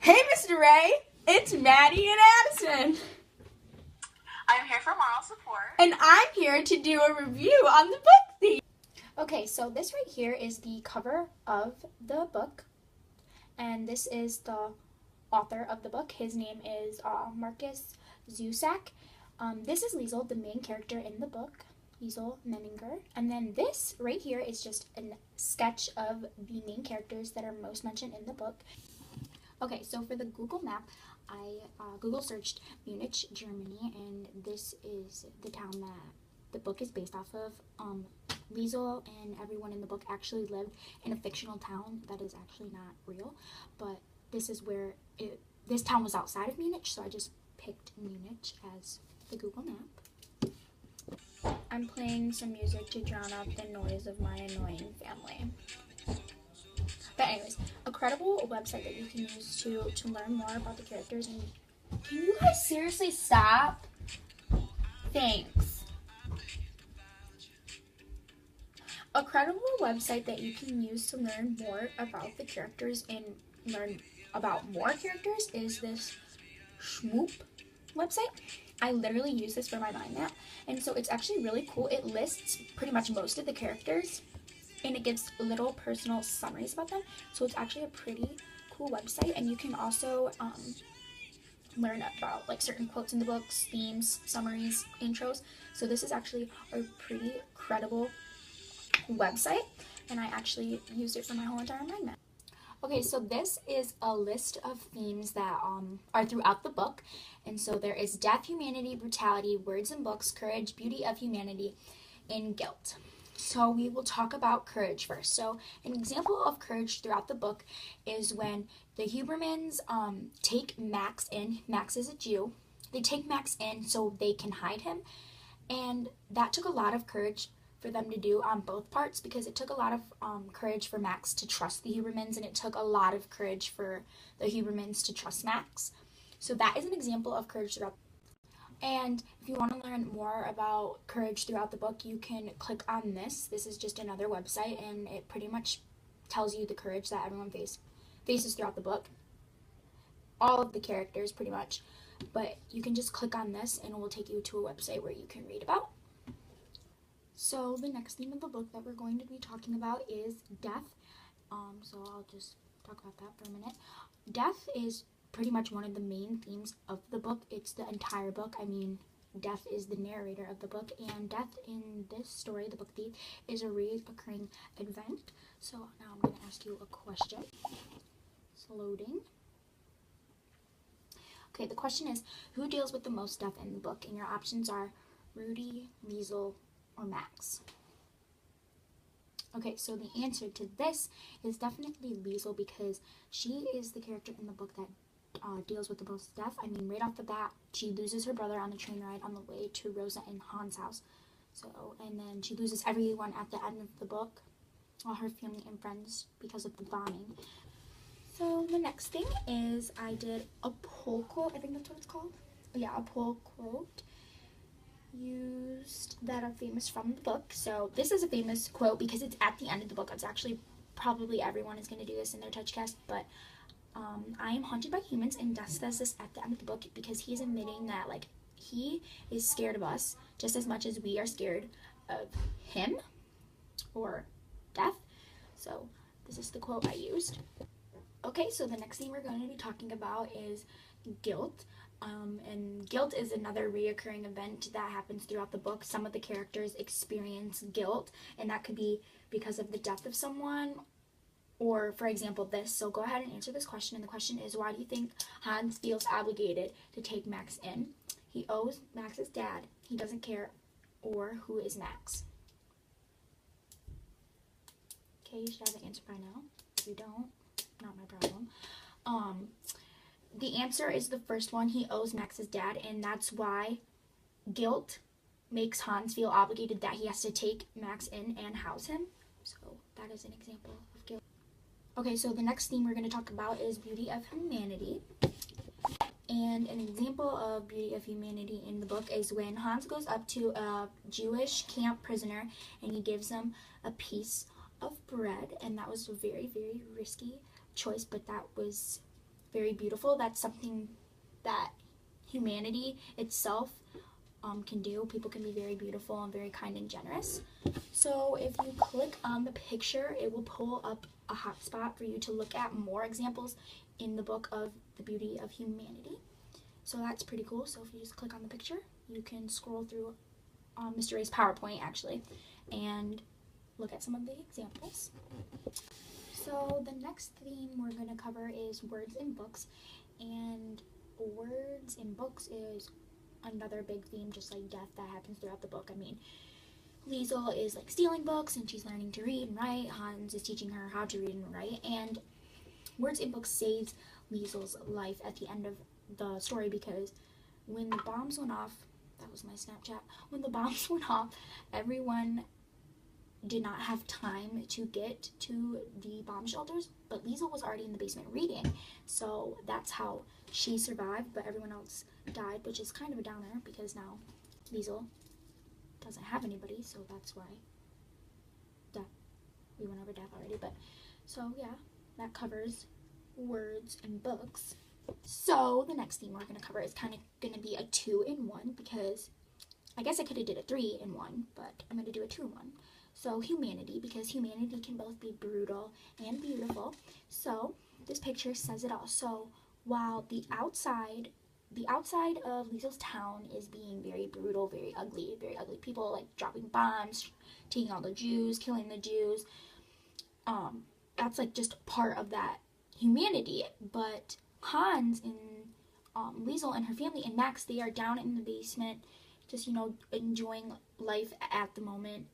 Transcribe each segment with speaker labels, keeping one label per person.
Speaker 1: Hey, Mr. Ray, it's Maddie and Addison.
Speaker 2: I'm here for moral support.
Speaker 1: And I'm here to do a review on the book theme. Okay, so this right here is the cover of the book. And this is the author of the book. His name is Marcus Zusak. This is Liesel, the main character in the book. Liesel Menninger. And then this right here is just a sketch of the main characters that are most mentioned in the book. Okay, so for the Google map, I Google searched Munich, Germany, and this is the town that the book is based off of. Liesel and everyone in the book actually lived in a fictional town that is actually not real, but this is where this town was outside of Munich, so I just picked Munich as the Google map. I'm playing some music to drown out the noise of my annoying family. But anyways, a credible website that you can use to learn more about the characters. And can you guys seriously stop? Thanks. A credible website that you can use to learn more about the characters and learn about more characters is this Shmoop website. I literally use this for my mind map, and so it's actually really cool. It lists pretty much most of the characters, and it gives little personal summaries about them. So it's actually a pretty cool website, and you can also learn about like certain quotes in the books, themes, summaries, intros. So this is actually a pretty credible website, and I actually used it for my whole entire mind map. Okay, so this is a list of themes that are throughout the book. And so there is death, humanity, brutality, words and books, courage, beauty of humanity, and guilt. So we will talk about courage first. So an example of courage throughout the book is when the Hubermans take Max in. Max is a Jew. They take Max in so they can hide him. And that took a lot of courage for them to do on both parts, because it took a lot of courage for Max to trust the Hubermans, and it took a lot of courage for the Hubermans to trust Max. So that is an example of courage throughout. And if you want to learn more about courage throughout the book, you can click on this. This is just another website, and it pretty much tells you the courage that everyone faces throughout the book. All of the characters, pretty much. But you can just click on this, and it will take you to a website where you can read about. So the next theme of the book that we're going to be talking about is death. So I'll just talk about that for a minute. Death is pretty much one of the main themes of the book. It's the entire book. I mean, death is the narrator of the book, and death in this story, the book Thief, is a reoccurring event. So now I'm going to ask you a question. It's loading. Okay, the question is, who deals with the most death in the book? And your options are Rudy, Liesel, or Max. Okay, so the answer to this is definitely Liesel, because she is the character in the book that deals with the most death. I mean, right off the bat, she loses her brother on the train ride on the way to Rosa and Hans' house. So, and then she loses everyone at the end of the book, all her family and friends, because of the bombing. So the next thing is I did a poll quote. I think that's what it's called. Yeah, a poll quote used that are famous from the book. So this is a famous quote because it's at the end of the book. It's actually probably everyone is going to do this in their TouchCast, but I am haunted by humans, and Death says this at the end of the book because he's admitting that like he is scared of us just as much as we are scared of him or death. So this is the quote I used. Okay, so the next thing we're going to be talking about is guilt. And guilt is another reoccurring event that happens throughout the book. Some of the characters experience guilt, and that could be because of the death of someone, or for example this. So go ahead and answer this question, and the question is, why do you think Hans feels obligated to take Max in? He owes Max's dad, he doesn't care, or who is Max? Okay, you should have the answer by now. If you don't, not my problem. The answer is the first one. He owes Max's dad, and that's why guilt makes Hans feel obligated that he has to take Max in and house him. So that is an example of guilt. Okay, so the next theme we're going to talk about is beauty of humanity. And an example of beauty of humanity in the book is when Hans goes up to a Jewish camp prisoner and he gives him a piece of bread, and that was a very, very risky choice, but that was very beautiful. That's something that humanity itself can do. People can be very beautiful and very kind and generous. So if you click on the picture, it will pull up a hotspot for you to look at more examples in the book of The Beauty of Humanity. So that's pretty cool. So if you just click on the picture, you can scroll through Mr. Ray's PowerPoint actually and look at some of the examples. So the next theme we're going to cover is words in books, and words in books is another big theme, just like death, that happens throughout the book. I mean, Liesel is like stealing books and she's learning to read and write. Hans is teaching her how to read and write, and words in books saves Liesel's life at the end of the story, because when the bombs went off, that was my Snapchat, when the bombs went off, everyone did not have time to get to the bomb shelters, but Liesel was already in the basement reading, so that's how she survived, but everyone else died, which is kind of a downer because now Liesel doesn't have anybody, so that's why we went over death already. But so yeah, that covers words and books. So the next theme we're going to cover is kind of going to be a 2-in-1, because I guess I could have did a 3-in-1, but I'm going to do a 2-in-1. So humanity, because humanity can both be brutal and beautiful. So this picture says it all. So while the outside of Liesel's town is being very brutal, very ugly people like dropping bombs, taking all the Jews, killing the Jews. That's like just part of that humanity. But Hans and Liesel and her family and Max, they are down in the basement, just, enjoying life at the moment,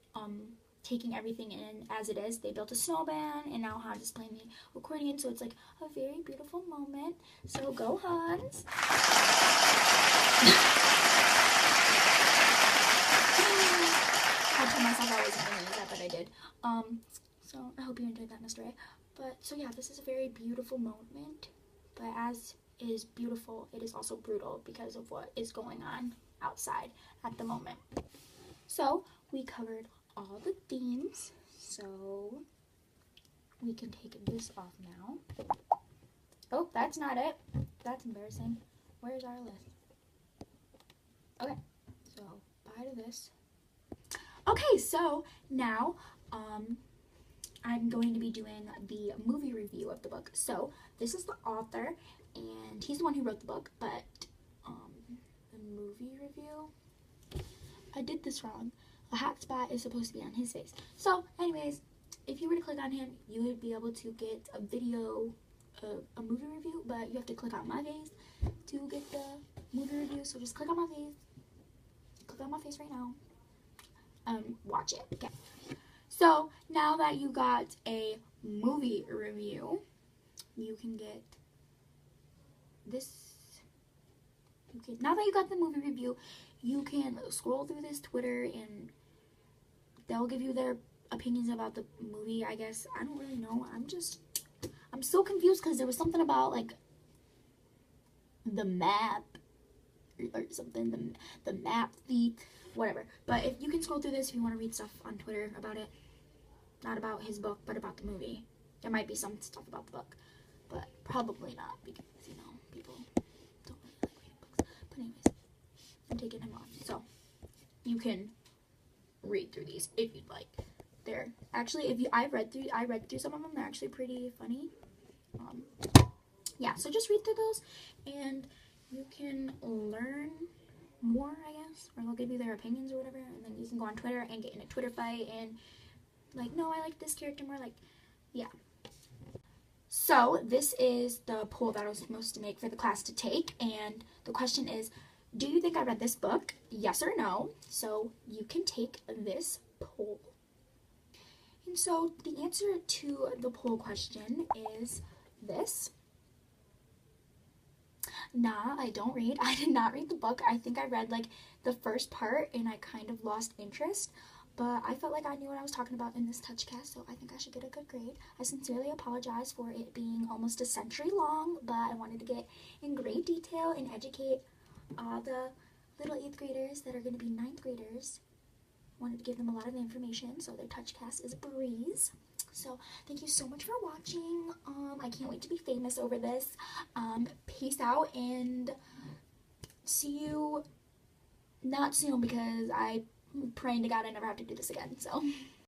Speaker 1: taking everything in as it is. They built a snowman, and now Hans is playing the accordion, so it's like a very beautiful moment. So go Hans! I told myself I wasn't going to use that, but I did. So I hope you enjoyed that, Mr. Ray. But so yeah, this is a very beautiful moment, but as is beautiful, it is also brutal because of what is going on outside at the moment. So we covered all the themes, so we can take this off now. Oh, that's not it. That's embarrassing. Where's our list? Okay, so bye to this. Okay, so now I'm going to be doing the movie review of the book. So this is the author, and he's the one who wrote the book, but the movie review, I did this wrong. A hot spot is supposed to be on his face. So anyways, if you were to click on him, you would be able to get a video, a movie review, but you have to click on my face to get the movie review. So just click on my face. Click on my face right now. Watch it. Okay. So now that you got a movie review, you can get this. Now that you got the movie review, you can scroll through this Twitter and they'll give you their opinions about the movie, I guess. I don't really know. I'm so confused because there was something about like the map or something, the map fee, whatever. But if you can scroll through this if you want to read stuff on Twitter about it. Not about his book, but about the movie. There might be some stuff about the book, but probably not because, people don't really like reading books. But anyways, I'm taking him off. So you can read through these if you'd like. They're actually, I read through some of them. They're actually pretty funny. Yeah, so just read through those and you can learn more, I guess, or they'll give you their opinions or whatever, and then you can go on Twitter and get in a Twitter fight and like, no, I like this character more, like, yeah. So this is the poll that I was supposed to make for the class to take, and the question is, do you think I read this book? Yes or no? So you can take this poll. And so the answer to the poll question is this. Nah, I don't read. I did not read the book. I think I read like the first part and I kind of lost interest. But I felt like I knew what I was talking about in this TouchCast, so I think I should get a good grade. I sincerely apologize for it being almost a century long, but I wanted to get in great detail and educate all the little 8th graders that are going to be 9th graders. Wanted to give them a lot of information, so their TouchCast is a breeze. So thank you so much for watching. I can't wait to be famous over this. Peace out, and see you not soon, because I'm praying to God I never have to do this again. So